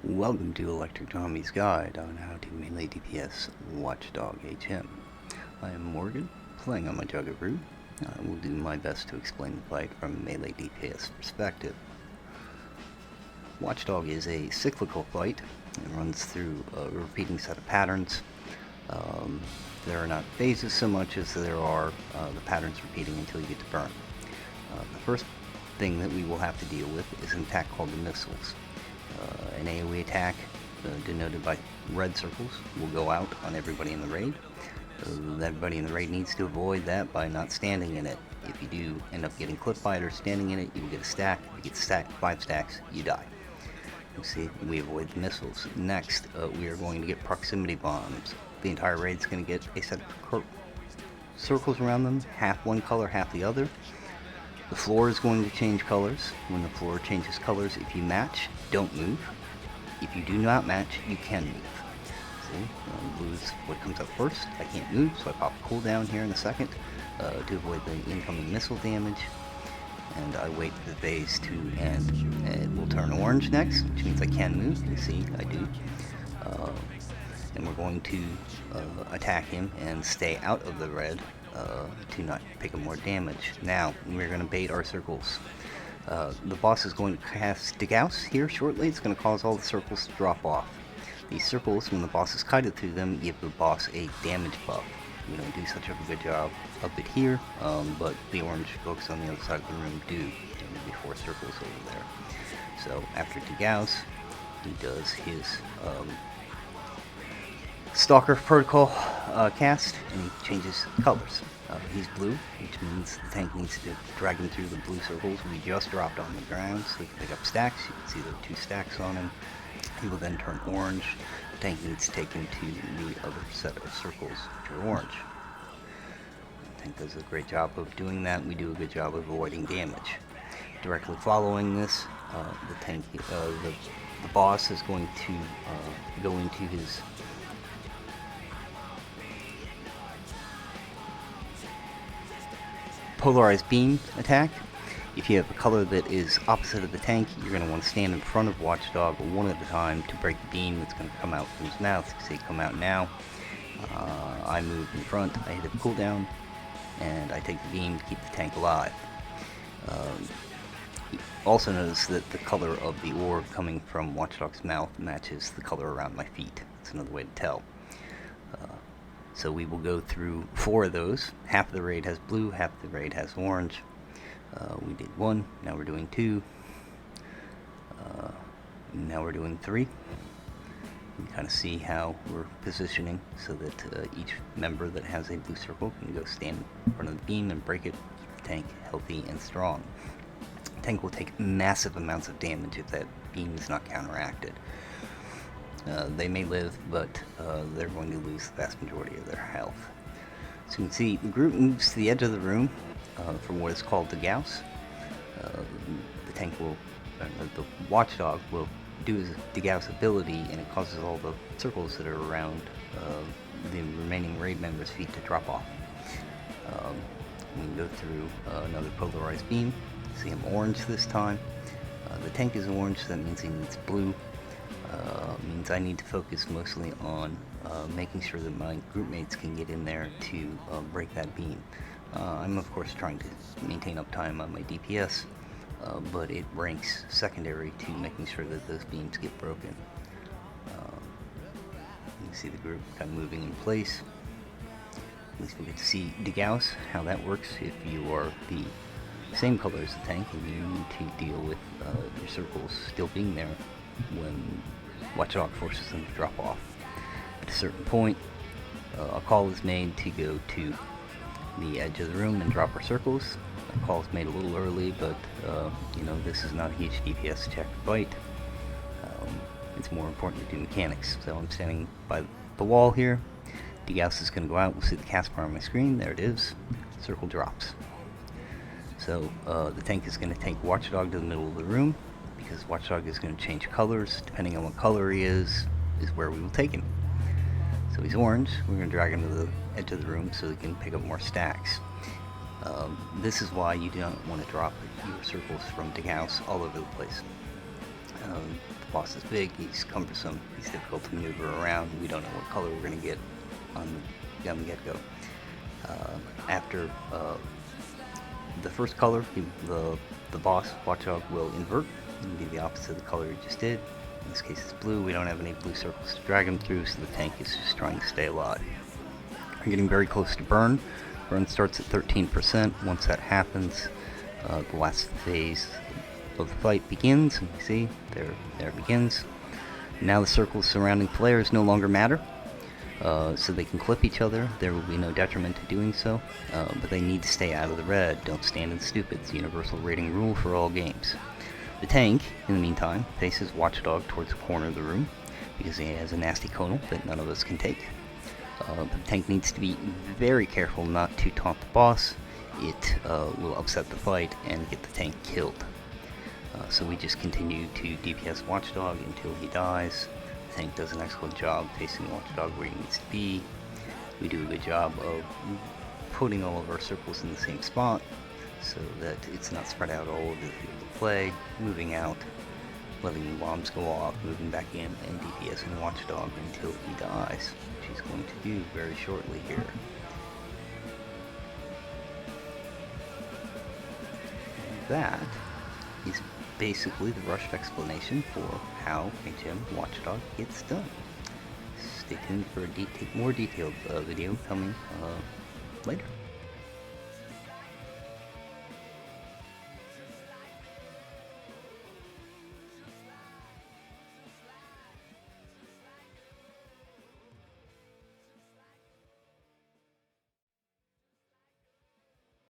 Welcome to Electric Tommy's Guide on how to melee DPS Watchdog HM. I am Morgan, playing on my Juggerbrute. I will do my best to explain the fight from a melee DPS perspective. Watchdog is a cyclical fight. It runs through a repeating set of patterns. There are not phases so much as there are the patterns repeating until you get to burn. The first thing that we will have to deal with is an attack called the missiles. An AoE attack, denoted by red circles, will go out on everybody in the raid. Everybody in the raid needs to avoid that by not standing in it. If you do end up getting clipped by it or standing in it, you will get a stack. If you get 5 stacks, you die. You see, we avoid the missiles. Next, we are going to get proximity bombs. The entire raid is going to get a set of circles around them, half one color, half the other. The floor is going to change colors. When the floor changes colors, if you match, don't move. If you do not match, you can move. See, blue is what comes up first. I can't move, so I pop a cooldown here in a second to avoid the incoming missile damage. And I wait for the phase to end. It will turn orange next, which means I can move. You see, I do. And we're going to attack him and stay out of the red to not pick up more damage. Now, we're going to bait our circles. The boss is going to cast Degauss here shortly. It's going to cause all the circles to drop off. These circles, when the boss is kited through them, give the boss a damage buff. We don't do such a good job of it here, but the orange folks on the other side of the room do. There will be 4 circles over there. So after Degauss, he does his Stalker Protocol cast, and he changes colors. He's blue, which means the tank needs to drag him through the blue circles we just dropped on the ground so he can pick up stacks. You can see there are 2 stacks on him. He will then turn orange. The tank needs to take him to the other set of circles, which are orange. The tank does a great job of doing that. We do a good job of avoiding damage. Directly following this, the boss is going to go into his polarized beam attack. If you have a color that is opposite of the tank, you're going to want to stand in front of Watchdog one at a time to break the beam that's going to come out from his mouth. You can see come out now. I move in front, I hit a cooldown, and I take the beam to keep the tank alive. Also notice that the color of the orb coming from Watchdog's mouth matches the color around my feet. That's another way to tell. So we will go through 4 of those. Half of the raid has blue, half of the raid has orange. We did 1, now we're doing 2. Now we're doing 3. You can kind of see how we're positioning so that each member that has a blue circle can go stand in front of the beam and break it, keep the tank healthy and strong. The tank will take massive amounts of damage if that beam is not counteracted. They may live, but they're going to lose the vast majority of their health. So you can see the group moves to the edge of the room from what is called the Gauss. The tank will, the Watchdog will do his Degauss ability, and it causes all the circles that are around the remaining raid members' feet to drop off. We can go through another polarized beam. See him orange this time. The tank is orange, so that means he needs blue. Means I need to focus mostly on making sure that my group mates can get in there to break that beam. I'm of course trying to maintain uptime on my DPS, but it ranks secondary to making sure that those beams get broken. You can see the group kind of moving in place. At least we get to see Degauss, how that works if you are the same color as the tank and you need to deal with your circles still being there when Watchdog forces them to drop off. At a certain point, a call is made to go to the edge of the room and drop our circles. The call is made a little early, but this is not a huge DPS check fight. It's more important to do mechanics. So I'm standing by the wall here. Degauss is going to go out. We'll see the cast bar on my screen. There it is. Circle drops. So the tank is going to take Watchdog to the middle of the room, because Watchdog is going to change colors. Depending on what color he is where we will take him. So he's orange. We're going to drag him to the edge of the room so he can pick up more stacks. This is why you do not want to drop your circles from Degauss all over the place. The boss is big, he's cumbersome, he's difficult to maneuver around. We don't know what color we're going to get on the get-go. After the first color, the boss, Watchdog, will invert and be the opposite of the color he just did. In this case it's blue. We don't have any blue circles to drag him through, so the tank is just trying to stay alive. We're getting very close to burn. Burn starts at 13%. Once that happens, the last phase of the fight begins. And you see, there it begins. Now the circles surrounding players no longer matter, so they can clip each other. There will be no detriment to doing so, but they need to stay out of the red. Don't stand in stupid. It's a universal rating rule for all games. The tank, in the meantime, faces Watchdog towards the corner of the room, because he has a nasty conal that none of us can take. The tank needs to be very careful not to taunt the boss. It will upset the fight and get the tank killed. So we just continue to DPS Watchdog until he dies. The tank does an excellent job facing Watchdog where he needs to be. We do a good job of putting all of our circles in the same spot so that it's not spread out all over the field of play, moving out, letting bombs go off, moving back in, and DPSing Watchdog until he dies, which he's going to do very shortly here. And that is basically the rushed explanation for how HM Watchdog gets done. Stay tuned for a more detailed video coming later.